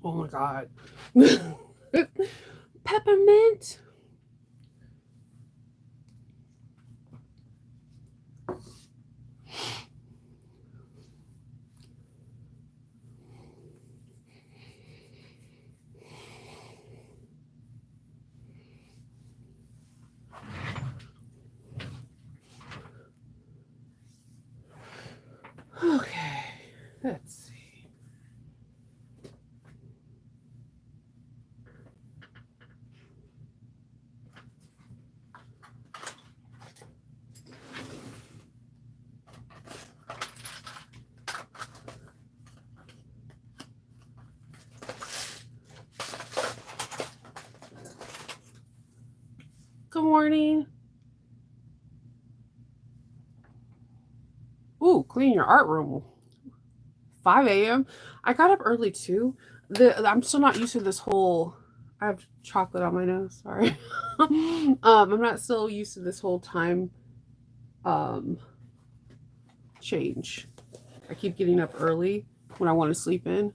Oh my God. Peppermint. Okay, let's see. Good morning. Ooh, clean your art room. 5 a.m. I got up early too. I'm still not used to this whole. I have chocolate on my nose. Sorry. I'm not still used to this whole time um change. I keep getting up early when I want to sleep in.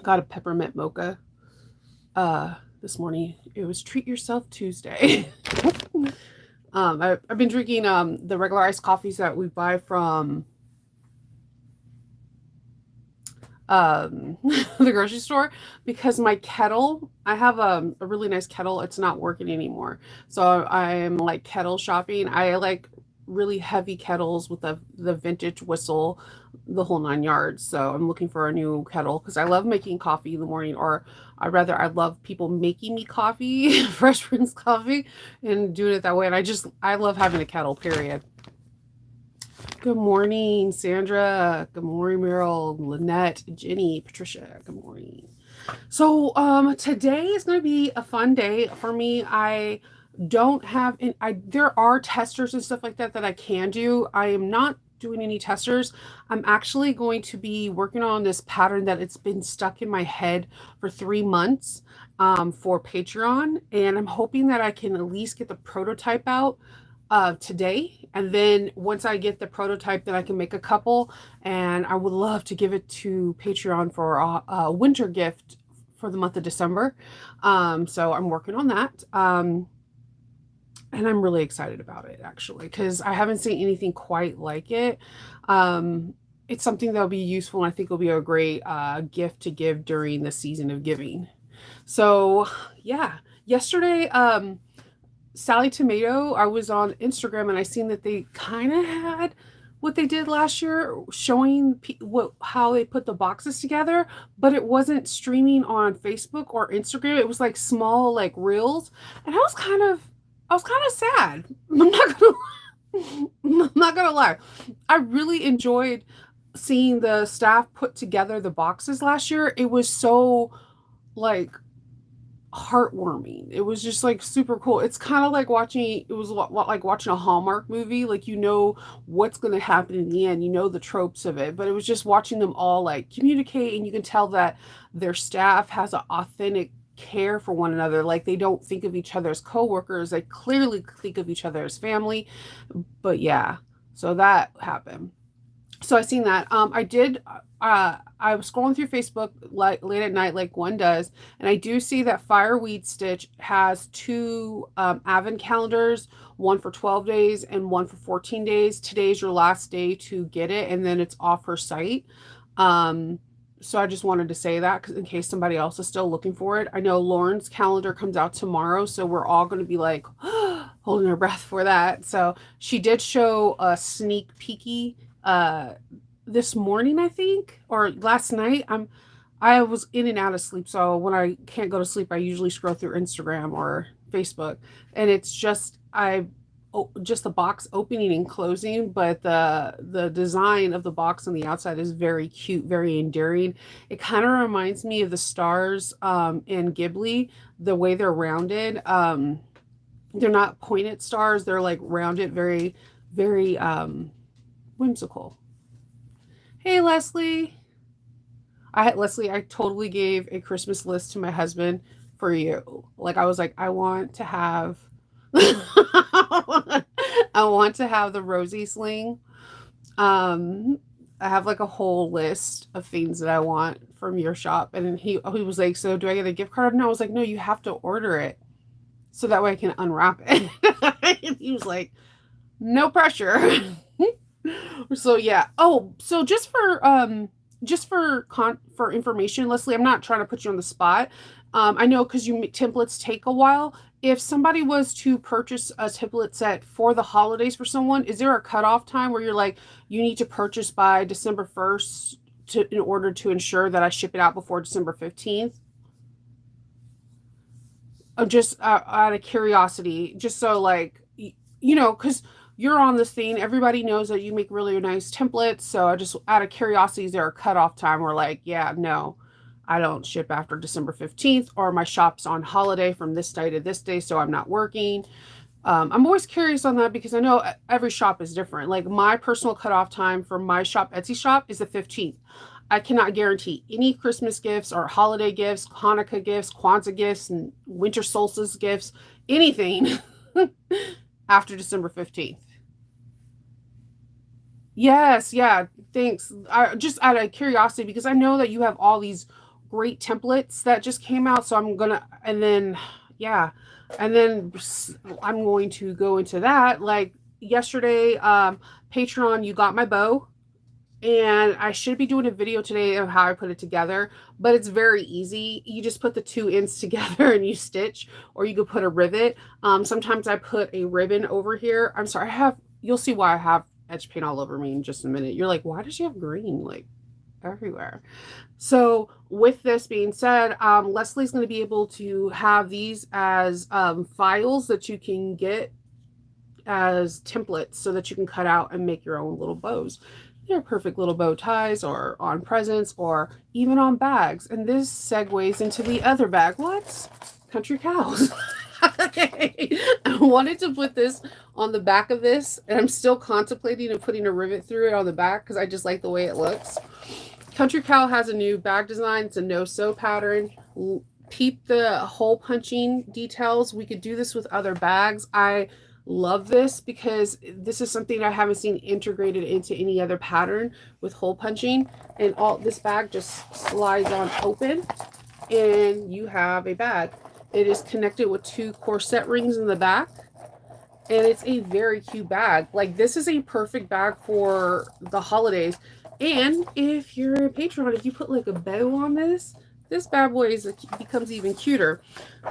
Got a peppermint mocha this morning. It was Treat Yourself Tuesday. I've been drinking the regular iced coffees that we buy from the grocery store because my kettle, I have a really nice kettle. It's not working anymore. So I'm like kettle shopping. I like really heavy kettles with the vintage whistle, the whole 9 yards. So I'm looking for a new kettle because I love making coffee in the morning, or I love people making me coffee, Fresh Prince coffee, and doing it that way. And I love having a kettle, period. Good morning, Sandra. Good morning, Meryl, Lynette, Jenny, Patricia. Good morning. So, today is going to be a fun day for me. I don't have, there are testers and stuff like that that I can do. I am not doing any testers. I'm actually going to be working on this pattern that it's been stuck in my head for 3 months, for Patreon. And I'm hoping that I can at least get the prototype out today, and then once I get the prototype, then I can make a couple, and I would love to give it to Patreon for a winter gift for the month of December. So I'm working on that, and I'm really excited about it actually because I haven't seen anything quite like it. It's something that'll be useful, and I think it'll be a great gift to give during the season of giving. So yeah, yesterday Sally Tomato, I was on Instagram and I seen that they kind of had what they did last year, showing what how they put the boxes together, but it wasn't streaming on Facebook or Instagram. It was like small like reels, and I was kind of sad. I'm not gonna I'm not gonna lie. I really enjoyed seeing the staff put together the boxes last year. It was so like heartwarming. It was just like super cool. It's kind of like watching it was like watching a Hallmark movie. Like you know what's going to happen in the end. You know the tropes of it, but it was just watching them all like communicate, and you can tell that their staff has an authentic care for one another. Like they don't think of each other as coworkers. They clearly think of each other as family. But yeah, so that happened. So I seen that. I was scrolling through Facebook like late at night, like one does, and I do see that Fireweed Stitch has two advent calendars, one for 12 days and one for 14 days. Today's your last day to get it, and then it's off her site. Um, so I just wanted to say that 'cause in case somebody else is still looking for it. I know Lauren's calendar comes out tomorrow, so we're all going to be like holding our breath for that. So she did show a sneak peeky uh this morning, I think, or last night. I was in and out of sleep, so when I can't go to sleep I usually scroll through Instagram or Facebook, and it's just the box opening and closing, but the design of the box on the outside is very cute, very endearing. It kind of reminds me of the stars in Ghibli, the way they're rounded. They're not pointed stars, they're like rounded, very very whimsical. Hey, Leslie. Leslie, I totally gave a Christmas list to my husband for you. Like I was like, I want to have I want to have the Rosie sling. Um I have like a whole list of things that I want from your shop. And he was like, so do I get a gift card? No, I was like, no, you have to order it so that way I can unwrap it. And he was like, no pressure. So yeah. Oh, so just for information, Leslie, I'm not trying to put you on the spot. I know because templates take a while. If somebody was to purchase a template set for the holidays for someone, is there a cutoff time where you're like, you need to purchase by December 1st in order to ensure that I ship it out before December 15th? Just out of curiosity, just so like because you're on this thing, everybody knows that you make really nice templates. So I just out of curiosity, is there a cutoff time where like, yeah, no, I don't ship after December 15th, or my shop's on holiday from this day to this day, so I'm not working. I'm always curious on that because I know every shop is different. Like my personal cutoff time for my shop, Etsy shop, is the 15th. I cannot guarantee any Christmas gifts or holiday gifts, Hanukkah gifts, Kwanzaa gifts, and winter solstice gifts, anything after December 15th. Yes, yeah, thanks. I just out of curiosity because I know that you have all these great templates that just came out, so I'm gonna and then yeah, and then I'm going to go into that. Like yesterday, Patreon, you got my bow, and I should be doing a video today of how I put it together, but it's very easy. You just put the two ends together and you stitch, or you could put a rivet. Sometimes I put a ribbon over here. I'm sorry, you'll see why I have edge paint all over me in just a minute. You're like, why does she have green like everywhere? So with this being said, Leslie's going to be able to have these as files that you can get as templates so that you can cut out and make your own little bows. They're perfect little bow ties or on presents or even on bags. And this segues into the other bag. What? Country cows. Okay. I wanted to put this on the back of this, and I'm still contemplating of putting a rivet through it on the back because I just like the way it looks. Country Cow has a new bag design. It's a no-sew pattern. Peep the hole punching details. We could do this with other bags. I love this because this is something I haven't seen integrated into any other pattern with hole punching. And all this bag just slides on open and you have a bag. It is connected with 2 corset rings in the back. And it's a very cute bag. Like this is a perfect bag for the holidays. And if you're a Patreon, if you put like a bow on this bad boy becomes even cuter.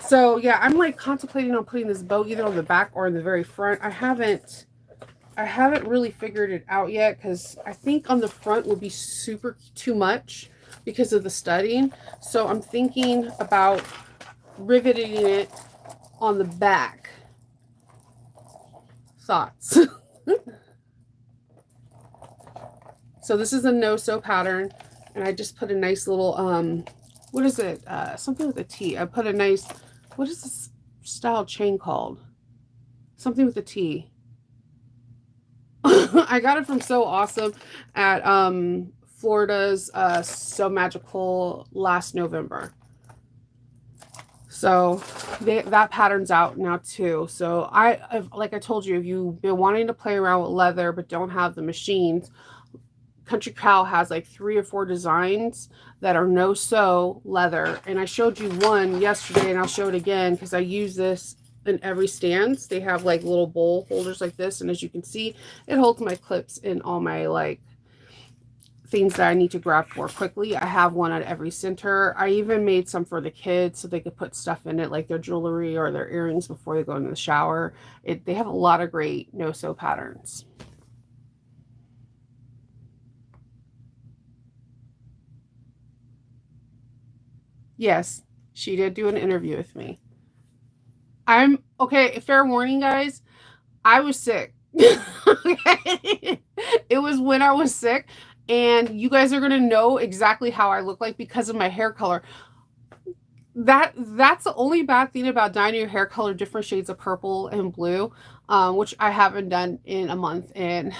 So yeah, I'm like contemplating on putting this bow either on the back or in the very front. I haven't really figured it out yet because I think on the front would be super too much because of the studding. So I'm thinking about riveting it on the back. Thoughts? So this is a no-sew pattern, and I just put a nice little what is it? Something with a T. I put a nice, what is this style chain called? Something with a T. I got it from So Awesome at Florida's So Magical last November. So that pattern's out now too. So like I told you, if you've been wanting to play around with leather but don't have the machines, Country Cow has like 3 or 4 designs that are no-sew leather. And I showed you one yesterday, and I'll show it again because I use this in every stance. They have like little bowl holders like this. And as you can see, it holds my clips and all my like things that I need to grab more quickly. I have one at every center. I even made some for the kids so they could put stuff in it like their jewelry or their earrings before they go into the shower. They have a lot of great no-sew patterns. Yes, she did do an interview with me. I'm okay. Fair warning, guys. I was sick. Okay. It was when I was sick, and you guys are gonna know exactly how I look like because of my hair color. That's the only bad thing about dyeing your hair color different shades of purple and blue, which I haven't done in a month, and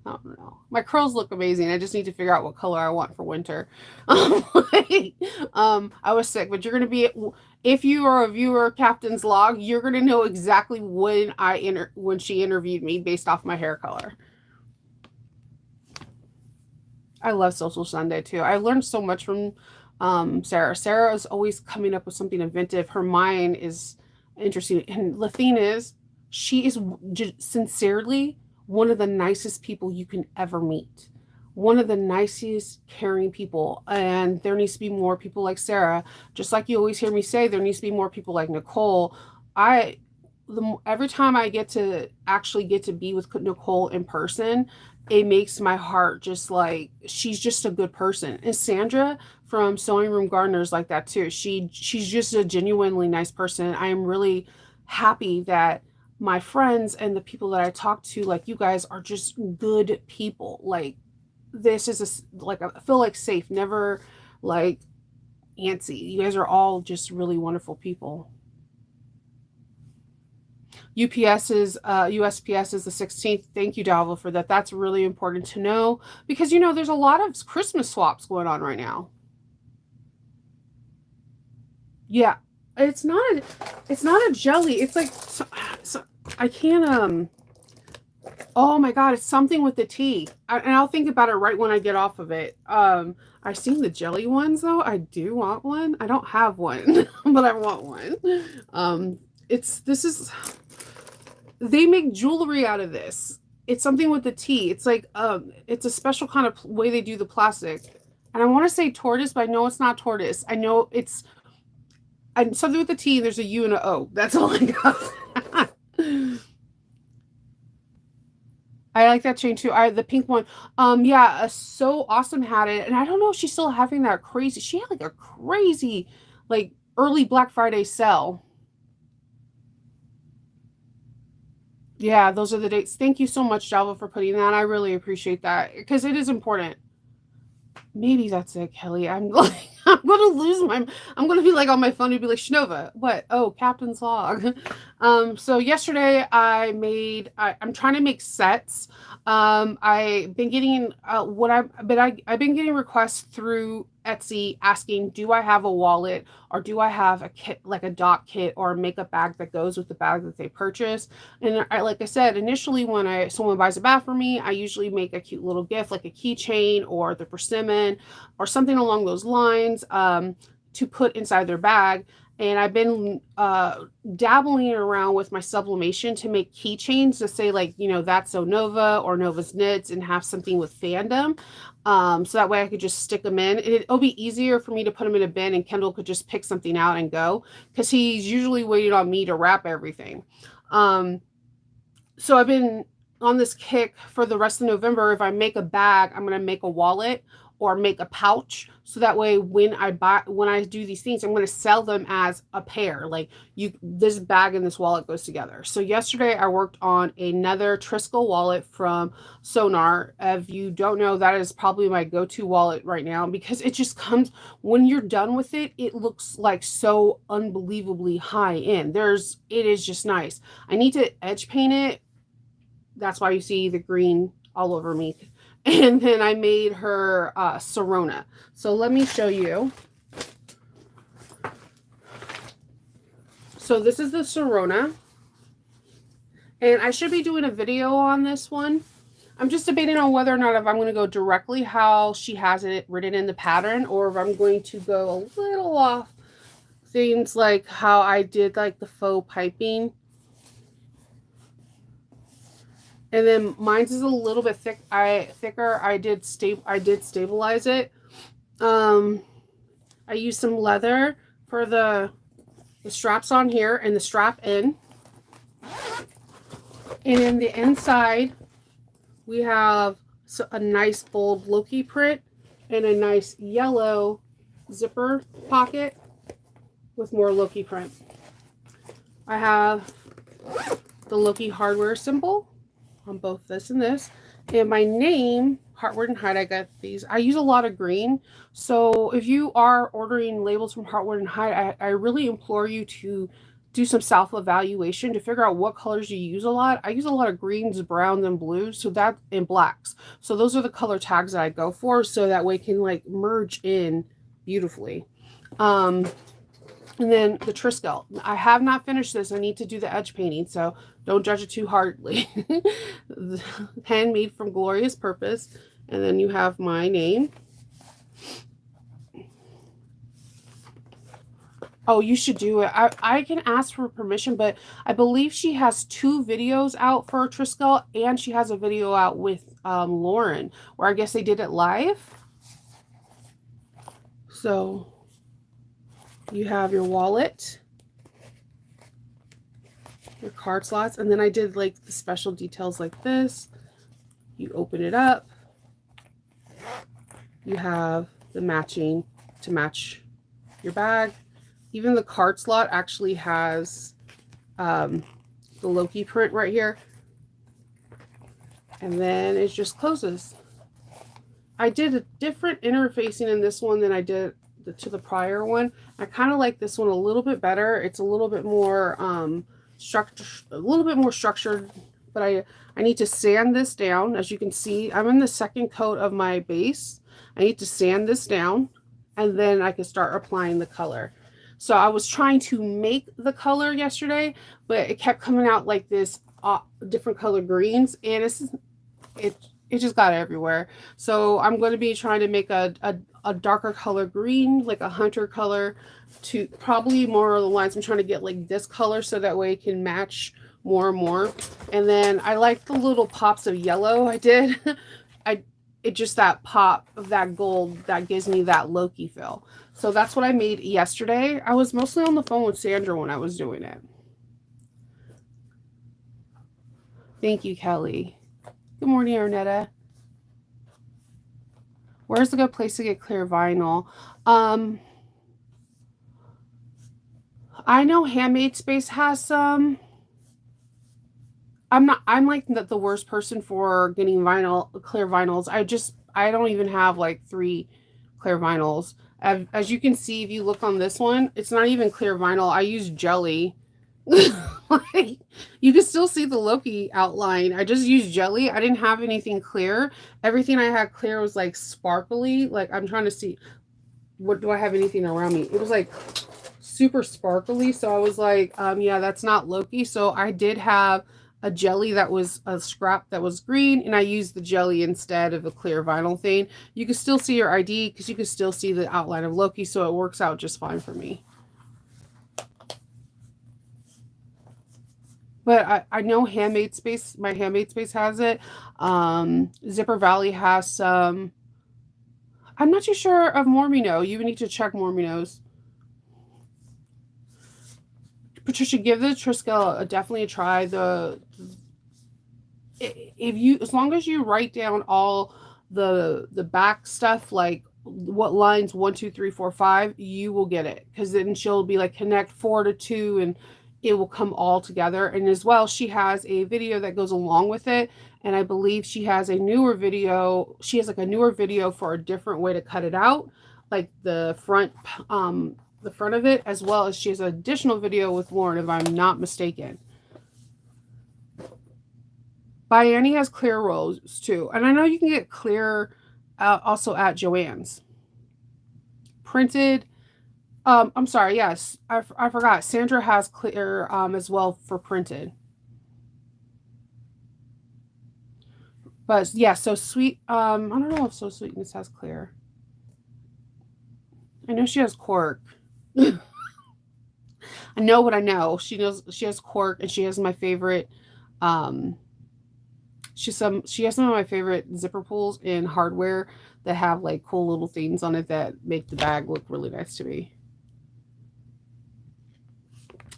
I don't know. My curls look amazing. I just need to figure out what color I want for winter. I was sick, but you're gonna be, if you are a viewer of Captain's Log, you're gonna know exactly when she interviewed me based off my hair color. I love Social Sunday too. I learned so much from Sarah. Sarah is always coming up with something inventive. Her mind is interesting. And the thing is, she is sincerely one of the nicest people you can ever meet. One of the nicest, caring people. And there needs to be more people like Sarah. Just like you always hear me say, there needs to be more people like Nicole. I every time I get to actually get to be with Nicole in person, it makes my heart just like she's just a good person. And Sandra from Sewing Room Gardeners like that too. She's just a genuinely nice person. I am really happy that my friends and the people that I talk to, like you guys, are just good people. Like this is like I feel like safe, never like antsy. You guys are all just really wonderful people. USPS is the 16th. Thank you, Dalva, for that. That's really important to know because there's a lot of Christmas swaps going on right now. Yeah, it's not a jelly. It's like I can't oh my god, it's something with the tea. And I'll think about it right when I get off of it. I've seen the jelly ones though. I do want one. I don't have one, but I want one. This is they make jewelry out of this. It's something with the tea. It's like it's a special kind of way they do the plastic. And I want to say tortoise, but I know it's not tortoise. I know it's something with the T. There's a U and a O. That's all I got. I like that chain too. The pink one. Yeah, So Awesome had it, and I don't know if she's still having that crazy. She had like a crazy, like early Black Friday sale. Yeah, those are the dates. Thank you so much, Java, for putting that. I really appreciate that because it is important. Maybe that's it, Kelly. I'm like, I'm gonna lose my. I'm gonna be like on my phone and be like, Shnova, what? Oh, Captain's Log. So yesterday I'm trying to make sets. I've been getting I've been getting requests through Etsy asking, do I have a wallet or do I have a kit like a dot kit or a makeup bag that goes with the bag that they purchase? And like I said, initially when someone buys a bag for me, I usually make a cute little gift like a keychain or the persimmon or something along those lines to put inside their bag. And I've been dabbling around with my sublimation to make keychains to say like, that's so Nova or Nova's Knits and have something with fandom. So that way I could just stick them in. It'll be easier for me to put them in a bin and Kendall could just pick something out and go because he's usually waiting on me to wrap everything. So I've been on this kick for the rest of November. If I make a bag, I'm going to make a wallet or make a pouch. So that way when I do these things, I'm going to sell them as a pair. Like this bag and this wallet goes together. So yesterday I worked on another Triskel wallet from Sonar. If you don't know, that is probably my go-to wallet right now because it just comes when you're done with it. It looks like so unbelievably high end. It is just nice. I need to edge paint it. That's why you see the green all over me. And then I made her Sorona. So let me show you. So this is the Sorona. And I should be doing a video on this one. I'm just debating on whether or not if I'm going to go directly how she has it written in the pattern or if I'm going to go a little off things like how I did like the faux piping. And then mine's is a little bit thicker. I did stabilize it. I used some leather for the straps on here and the strap in. And in the inside, we have a nice bold Loki print and a nice yellow zipper pocket with more Loki print. I have the Loki hardware symbol on both this and this, and my name, Heartward and Hide. I got these. I use a lot of green, so if you are ordering labels from Heartward and Hide, I really implore you to do some self-evaluation to figure out what colors you use a lot. I use a lot of greens, browns, and blues, and blacks. So those are the color tags that I go for, so that way it can like merge in beautifully. And then the Triskel. I have not finished this. I need to do the edge painting, so don't judge it too hardly. Handmade from Glorious Purpose. And then you have my name. Oh, you should do it. I can ask for permission, but I believe she has 2 videos out for Triskel, and she has a video out with Lauren, where I guess they did it live. So you have your wallet, your card slots, and then I did like the special details like this. You open it up. You have the matching to match your bag. Even the card slot actually has the Loki print right here. And then it just closes. I did a different interfacing in this one than I did to the prior one. I kind of like this one a little bit better. It's a little bit more structured, but I need to sand this down. As you can see, I'm in the second coat of my base. I need to sand this down, and then I can start applying the color. So I was trying to make the color yesterday, but it kept coming out like this different color greens, and it just got everywhere. So I'm going to be trying to make a darker color green, like a hunter color, to probably more of the lines. I'm trying to get like this color so that way it can match more and more. And then I like the little pops of yellow I did. It just that pop of that gold that gives me that Loki feel. So that's what I made yesterday. I was mostly on the phone with Sandra when I was doing it. Thank you, Kelly. Good morning, Arnetta. Where's a good place to get clear vinyl? I know Handmade Space has some. I'm like the worst person for getting clear vinyls. I don't even have like 3 clear vinyls. As you can see, if you look on this one, it's not even clear vinyl. I use jelly. Like, you can still see the Loki outline. I just used jelly. I didn't have anything clear. Everything I had clear was like sparkly. Like, I'm trying to see, what do I have anything around me? It was like super sparkly. So I was like, yeah, that's not Loki. So I did have a jelly that was a scrap that was green, and I used the jelly instead of a clear vinyl thing. You can still see your ID because you can still see the outline of Loki, so it works out just fine for me. But I know Handmade Space, my Handmade Space has it. Zipper Valley has some. I'm not too sure of Mormino. You would need to check Mormino's. Patricia, give the Triskel definitely a try. As long as you write down all the back stuff, like what lines 1, 2, 3, 4, 5, you will get it, because then she'll be like connect 4 to 2, and it will come all together. And as well, she has a video that goes along with it, and I believe she has a newer video. She has like a newer video for a different way to cut it out, like the front of it, as well as she has an additional video with Lauren, if I'm not mistaken. Bianni has clear rolls too. And I know you can get clear also at Joann's. Printed. I'm sorry. Yes, I forgot. Sandra has clear as well for printed. But yeah, So Sweet. I don't know if So Sweetness has clear. I know she has cork. I know what I know. She knows she has cork, and she has my favorite. She has some of my favorite zipper pulls in hardware that have like cool little things on it that make the bag look really nice to me.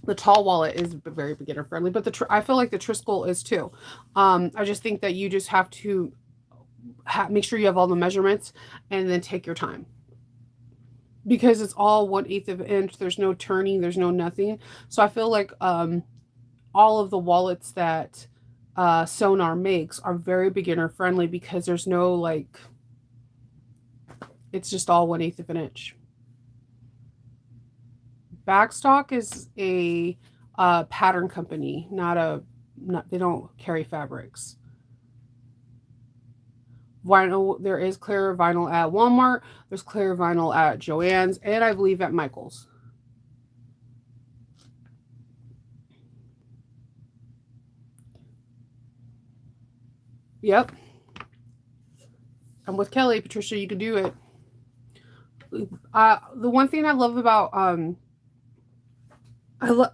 The tall wallet is very beginner friendly, but I feel like the Triskel is too. I just think that you just have to make sure you have all the measurements and then take your time, because it's all 1/8 of an inch. There's no turning. There's no nothing. So I feel like all of the wallets that Sonar makes are very beginner friendly, because there's no like, it's just all 1/8 of an inch. Bagstock is a pattern company, they don't carry fabrics. Vinyl, there is clear vinyl at Walmart. There's clear vinyl at Joann's, and I believe at Michael's. Yep. I'm with Kelly. Patricia, you can do it. The one thing I love about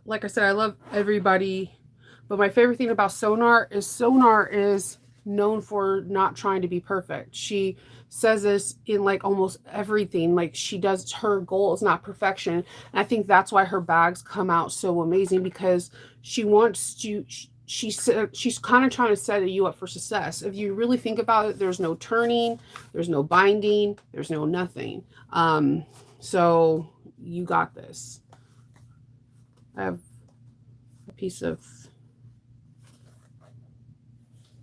like I said, I love everybody, but my favorite thing about Sonar is known for not trying to be perfect. She says this in like almost everything. Like she does, her goal is not perfection. And I think that's why her bags come out so amazing, because she wants to she's kind of trying to set you up for success. If you really think about it, there's no turning, there's no binding, there's no nothing. So you got this. I have a piece of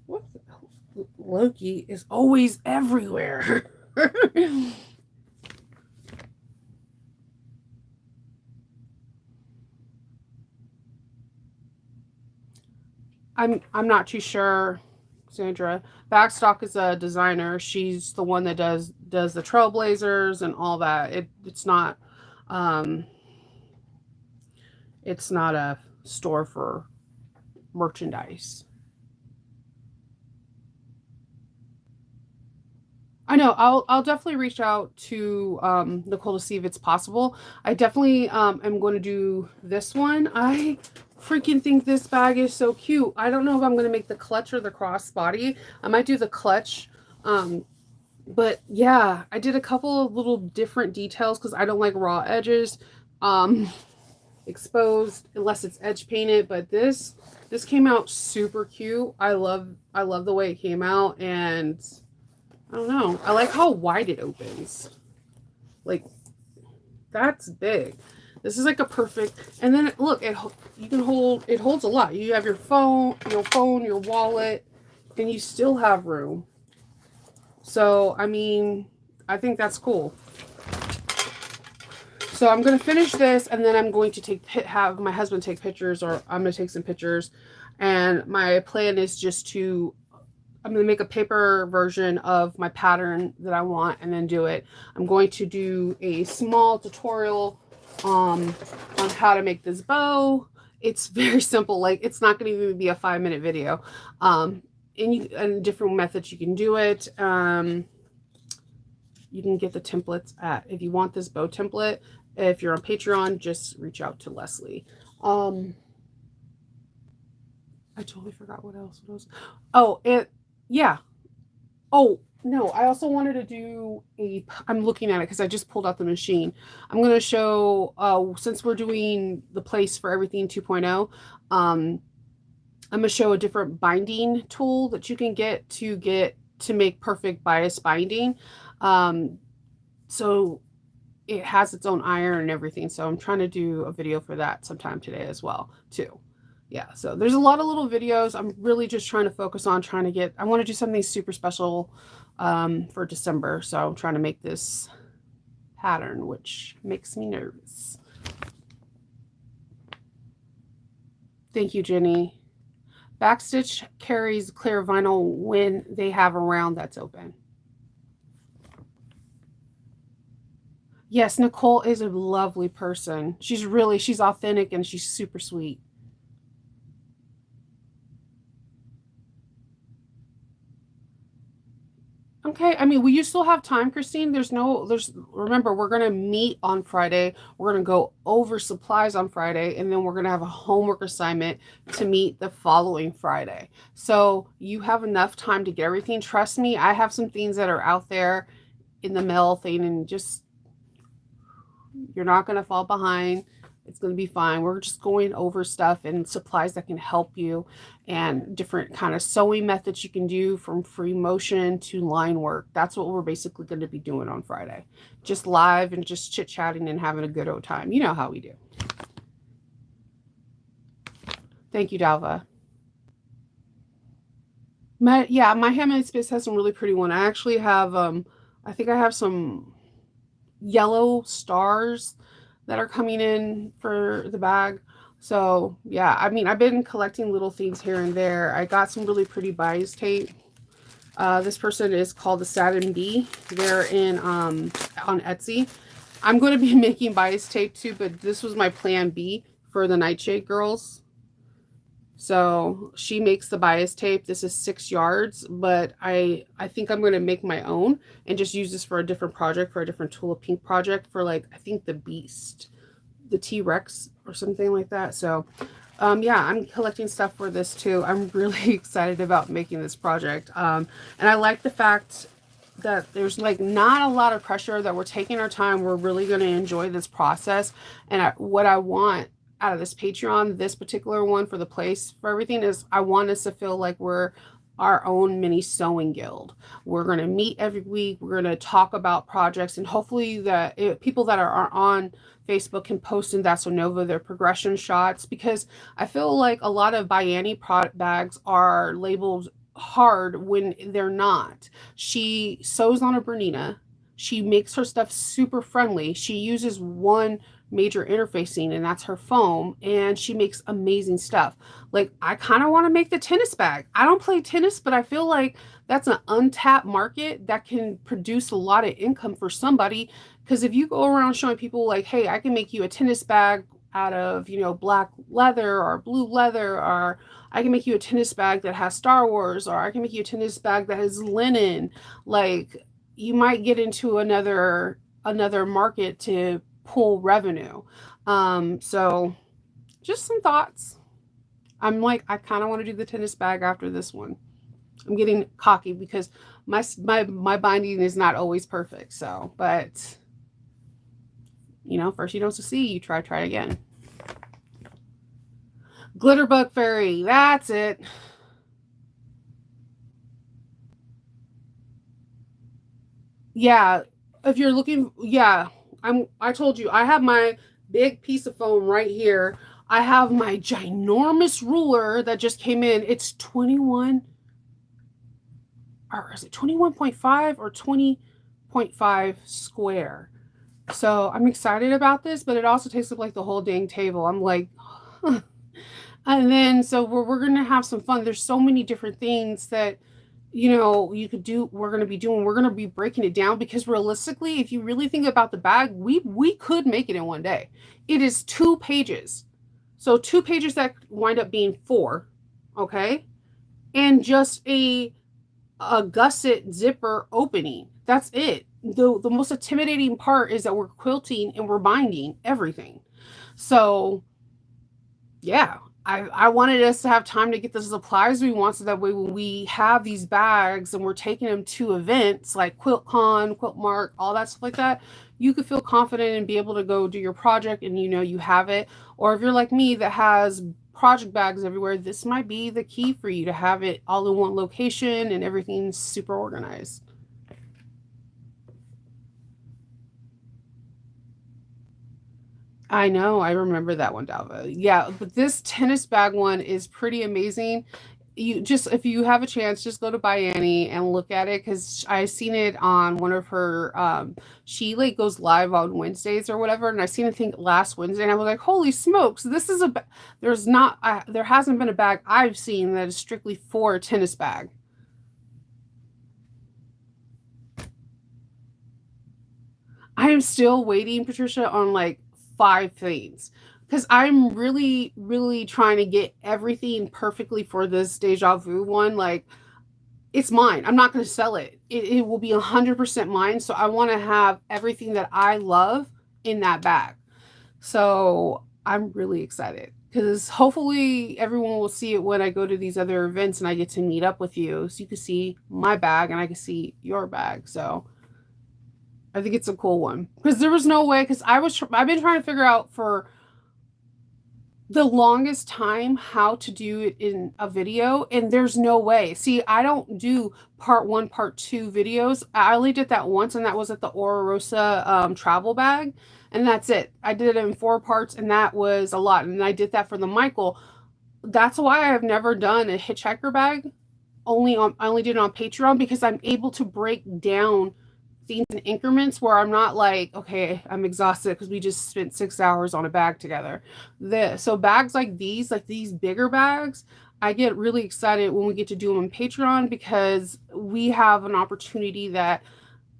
what Loki is always everywhere. I'm not too sure, Sandra. Backstock is a designer. She's the one that does the Trailblazers and all that. Um it's not a store for merchandise. I know. I'll definitely reach out to Nicole to see if it's possible. I definitely am going to do this one. I freaking think this bag is so cute. I don't know if I'm going to make the clutch or the crossbody. I might do the clutch. Um, but yeah, I did a couple of little different details because I don't like raw edges exposed unless it's edge painted. But this came out super cute. I love the way it came out, and I don't know. I like how wide it opens. Like, that's big. This is like a perfect. And then look, you can hold. It holds a lot. You have your phone, your wallet, and you still have room. So I mean, I think that's cool. So I'm gonna finish this, and then I'm going to have my husband take pictures, or I'm gonna take some pictures. And my plan is just to I'm going to make a paper version of my pattern that I want and then do it. I'm going to do a small tutorial on how to make this bow. It's very simple. Like, it's not going to even be a 5-minute video. And different methods you can do it. You can get the templates if you want this bow template, if you're on Patreon, just reach out to Leslie. I totally forgot what else. Oh, yeah. Oh, no, I also wanted to do I'm looking at it because I just pulled out the machine. I'm going to show, since we're doing the Place for Everything 2.0, I'm going to show a different binding tool that you can get to make perfect bias binding. So it has its own iron and everything. So I'm trying to do a video for that sometime today as well, too. Yeah, so there's a lot of little videos. I'm really just trying to focus on I want to do something super special for December. So I'm trying to make this pattern, which makes me nervous. Thank you, Jenny. Backstitch carries clear vinyl when they have a round that's open. Yes, Nicole is a lovely person. She's authentic, and she's super sweet. Okay, I mean, you still have time, Christine. Remember, we're going to meet on Friday. We're going to go over supplies on Friday, and then we're going to have a homework assignment to meet the following Friday. So you have enough time to get everything. Trust me, I have some things that are out there in the mail thing, and just, you're not going to fall behind. It's going to be fine. We're just going over stuff and supplies that can help you, and different kind of sewing methods you can do, from free motion to line work. That's what we're basically going to be doing on Friday. Just live and just chit-chatting and having a good old time. You know how we do. Thank you, Dalva. My Handmade Space has some really pretty one. I actually have I think I have some yellow stars that are coming in for the bag. So yeah, I mean, I've been collecting little things here and there. I got some really pretty bias tape. This person is called the Satin Bee. They're in on Etsy. I'm going to be making bias tape too, but this was my plan B for the Nightshade girls. So she makes the bias tape. This is 6 yards, but I think I'm gonna make my own and just use this for a different project, for a different Tula Pink project, for like I think the Beast, the T-Rex or something like that. So yeah, I'm collecting stuff for this too. I'm really excited about making this project. And I like the fact that there's like not a lot of pressure, that we're taking our time. We're really going to enjoy this process. And what I want out of this Patreon, this particular one for the place for everything, is I want us to feel like we're our own mini sewing guild. We're going to meet every week. We're going to talk about projects, and hopefully that people that are on Facebook can post in That's So Nova their progression shots, because I feel like a lot of Bayani product bags are labeled hard when they're not. She sews on a Bernina. She makes her stuff super friendly. She uses one major interfacing, and that's her foam, and she makes amazing stuff. Like, I kind of want to make the tennis bag. I don't play tennis, but I feel like that's an untapped market that can produce a lot of income for somebody. Because if you go around showing people like, hey, I can make you a tennis bag out of, black leather or blue leather, or I can make you a tennis bag that has Star Wars, or I can make you a tennis bag that has linen. Like, you might get into another market to pull revenue. So just some thoughts. I'm like, I kind of want to do the tennis bag after this one. I'm getting cocky because my binding is not always perfect. So, but first you don't succeed, you try again. Glitterbug Fairy, that's it. Yeah, if you're looking, yeah, I told you, I have my big piece of foam right here. I have my ginormous ruler that just came in. It's 21, or is it 21.5 or 20.5 square? So I'm excited about this, but it also takes up like the whole dang table. I'm like, huh. And then so we're gonna have some fun. There's so many different things that you could do. We're gonna be doing. We're gonna be breaking it down, because realistically, if you really think about the bag, we could make it in one day. It is 2 pages, so 2 pages that wind up being 4, okay, and just a gusset zipper opening. That's it. The most intimidating part is that we're quilting and we're binding everything. So yeah, I wanted us to have time to get the supplies we want, so that way when we have these bags and we're taking them to events like QuiltCon, QuiltMark, all that stuff like that, you could feel confident and be able to go do your project, and you have it. Or if you're like me that has project bags everywhere, this might be the key for you to have it all in one location and everything's super organized. I know, I remember that one, Dalva. Yeah, but this tennis bag one is pretty amazing. You just, if you have a chance, just go to Bayani and look at it, because I seen it on one of her. She like goes live on Wednesdays or whatever, and I seen it, I think, last Wednesday, and I was like, holy smokes, this is there's not there hasn't been a bag I've seen that is strictly for a tennis bag. I am still waiting, Patricia, on like 5 things, because I'm really, really trying to get everything perfectly for this Deja Vu one. Like, it's mine. I'm not going to sell it. It will be 100% mine. So I want to have everything that I love in that bag. So I'm really excited, because hopefully everyone will see it when I go to these other events and I get to meet up with you, so you can see my bag and I can see your bag. So I think it's a cool one, because there was no way, because I've been trying to figure out for the longest time how to do it in a video, and there's no way. See, I don't do part 1 part 2 videos. I only did that once, and that was at the Ora Rosa travel bag, and that's it. I did it in 4 parts, and that was a lot, and I did that for the Michael. That's why I've never done a hitchhiker bag. I only did it on Patreon, because I'm able to break down things in increments where I'm not like, okay, I'm exhausted because we just spent 6 hours on a bag together. So bags like these bigger bags, I get really excited when we get to do them on Patreon, because we have an opportunity that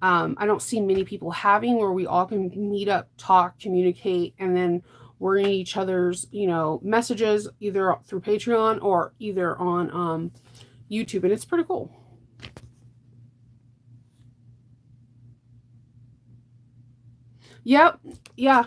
I don't see many people having, where we all can meet up, talk, communicate, and then we're in each other's, messages either through Patreon or either on YouTube, and it's pretty cool. Yep. Yeah.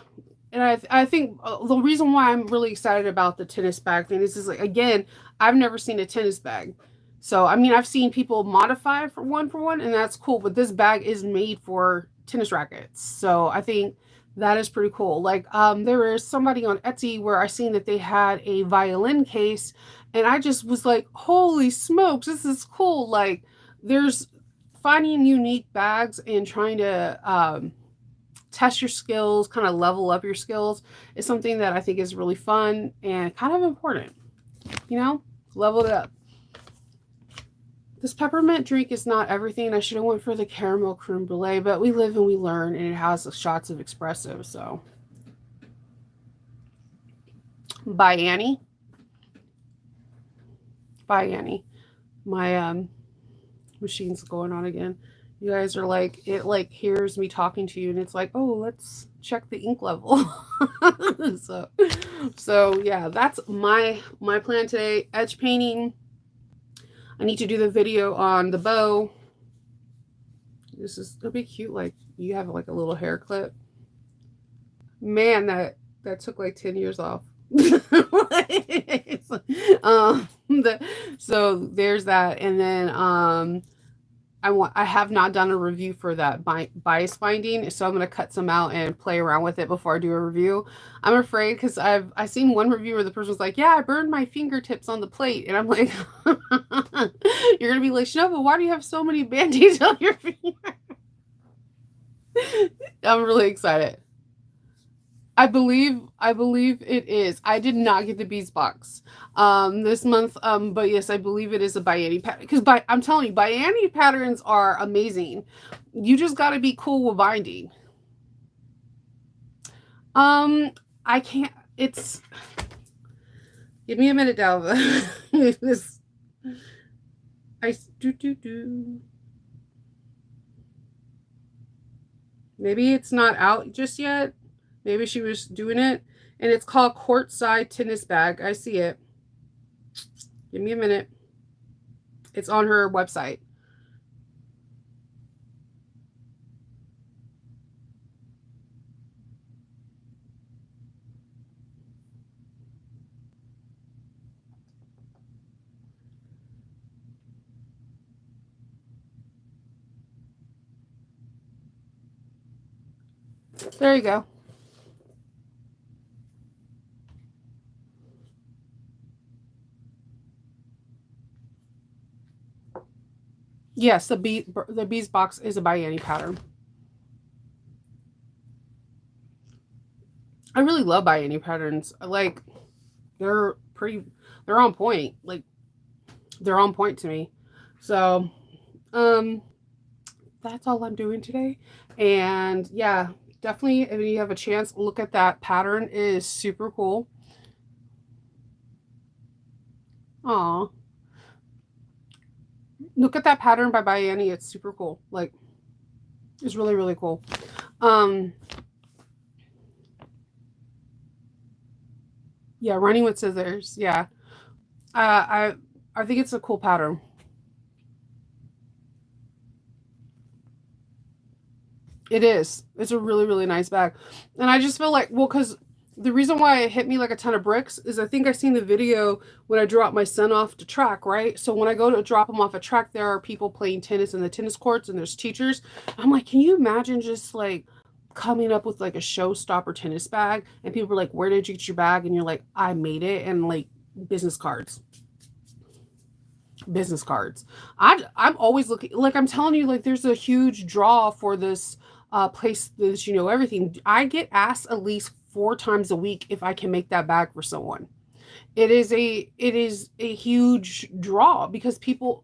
And I think the reason why I'm really excited about the tennis bag thing is like, again, I've never seen a tennis bag. So, I mean, I've seen people modify for one, and that's cool. But this bag is made for tennis rackets. So I think that is pretty cool. Like, there is somebody on Etsy where I seen that they had a violin case, and I just was like, holy smokes, this is cool. Like, there's finding unique bags and trying to test your skills, kind of level up your skills is something that I think is really fun and kind of important. Level it up. This peppermint drink is not everything. I should have went for the caramel creme brulee, but we live and we learn, and it has shots of espresso. So, by Annie. By Annie. My machine's going on again. You guys are like, it like hears me talking to you, and it's like, oh, let's check the ink level. so yeah, that's my plan today. Edge painting. I need to do the video on the bow. It'll be cute. Like you have like a little hair clip. Man, that took like 10 years off. So there's that, and then I have not done a review for that bias binding, so I'm going to cut some out and play around with it before I do a review. I'm afraid because I've seen one review where the person was like, yeah, I burned my fingertips on the plate. And I'm like, you're going to be like, Shinova, why do you have so many band-aids on your finger? I'm really excited. I believe it is. I did not get the bees box this month, but yes, I believe it is a Bayani pattern. Because I'm telling you, Bayani patterns are amazing. You just got to be cool with binding. I can't. It's. Give me a minute, Dalva. do. Maybe it's not out just yet. Maybe she was doing it. And it's called Courtside Tennis Bag. I see it. Give me a minute. It's on her website. There you go. Yes, the bees box is a Bayani pattern. I really love Bayani patterns. Like they're on point. Like they're on point to me. So, that's all I'm doing today. And yeah, definitely if you have a chance, look at that pattern. It is super cool. Aw. Look at that pattern by Bayani. It's super cool. Like, it's really, really cool. Yeah, running with scissors. Yeah. I think it's a cool pattern. It is. It's a really, really nice bag. And I just feel like, well, because the reason why it hit me like a ton of bricks is I think I seen the video when I drop my son off to track, right? So when I go to drop him off at track, there are people playing tennis in the tennis courts and there's teachers. I'm like, can you imagine just like coming up with like a showstopper tennis bag and people are like, where did you get your bag? And you're like, I made it, and like business cards. Business cards. I'm always looking, like I'm telling you, like there's a huge draw for this place that everything. I get asked at least 4 times a week if I can make that bag for someone. It is a huge draw because people,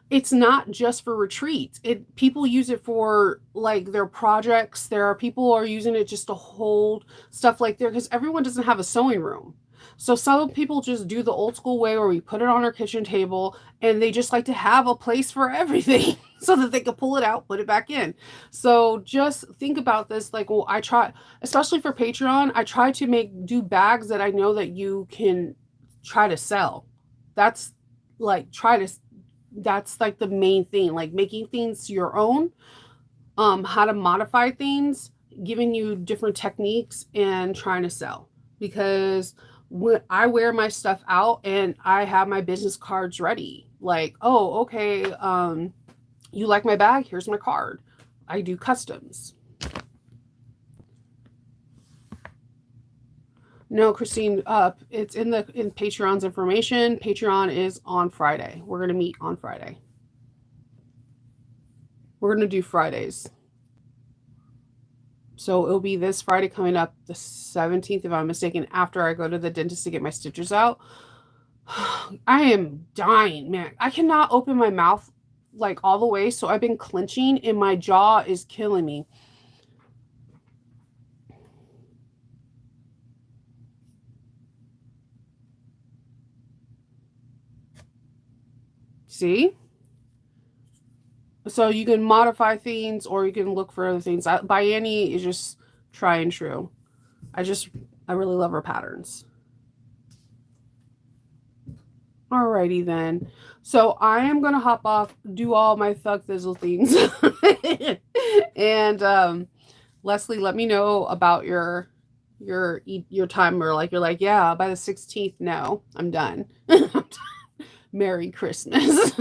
it's not just for retreats. People use it for like their projects. There are people who are using it just to hold stuff like there, because everyone doesn't have a sewing room. So some people just do the old school way where we put it on our kitchen table and they just like to have a place for everything so that they can pull it out, put it back in. So just think about this. Like, well, I try, especially for Patreon, I try to do bags that I know that you can try to sell. That's like, that's like the main thing, like making things your own, how to modify things, giving you different techniques and trying to sell. Because when I wear my stuff out and I have my business cards ready, like, oh, okay, you like my bag? Here's my card. I do customs. No, Christine, it's in Patreon's information. Patreon is on Friday. We're gonna meet on Friday. We're gonna do Fridays. So it'll be this Friday coming up, the 17th, if I'm mistaken, after I go to the dentist to get my stitches out. I am dying, man. I cannot open my mouth like all the way, so I've been clenching and my jaw is killing me. See? So you can modify things or you can look for other things. Bianni is just try and true. I really love her patterns. Alrighty then. So I am gonna hop off, do all my thug thizzle things. And Leslie, let me know about your timer. Like you're like, yeah, by the 16th, no, I'm done. Merry Christmas.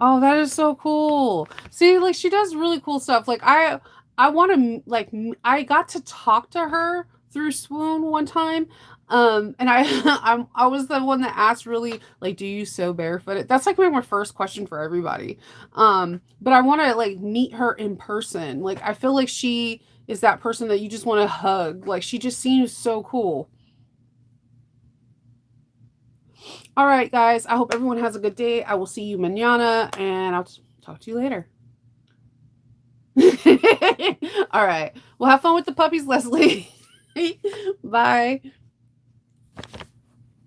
Oh, that is so cool. See, like she does really cool stuff. Like I want to I got to talk to her through Swoon one time. And I was the one that asked really like, do you sew barefooted? That's like my first question for everybody. But I want to like meet her in person. Like I feel like she is that person that you just want to hug. Like she just seems so cool. All right, guys. I hope everyone has a good day. I will see you manana, and I'll talk to you later. All right. Well, have fun with the puppies, Leslie. Bye.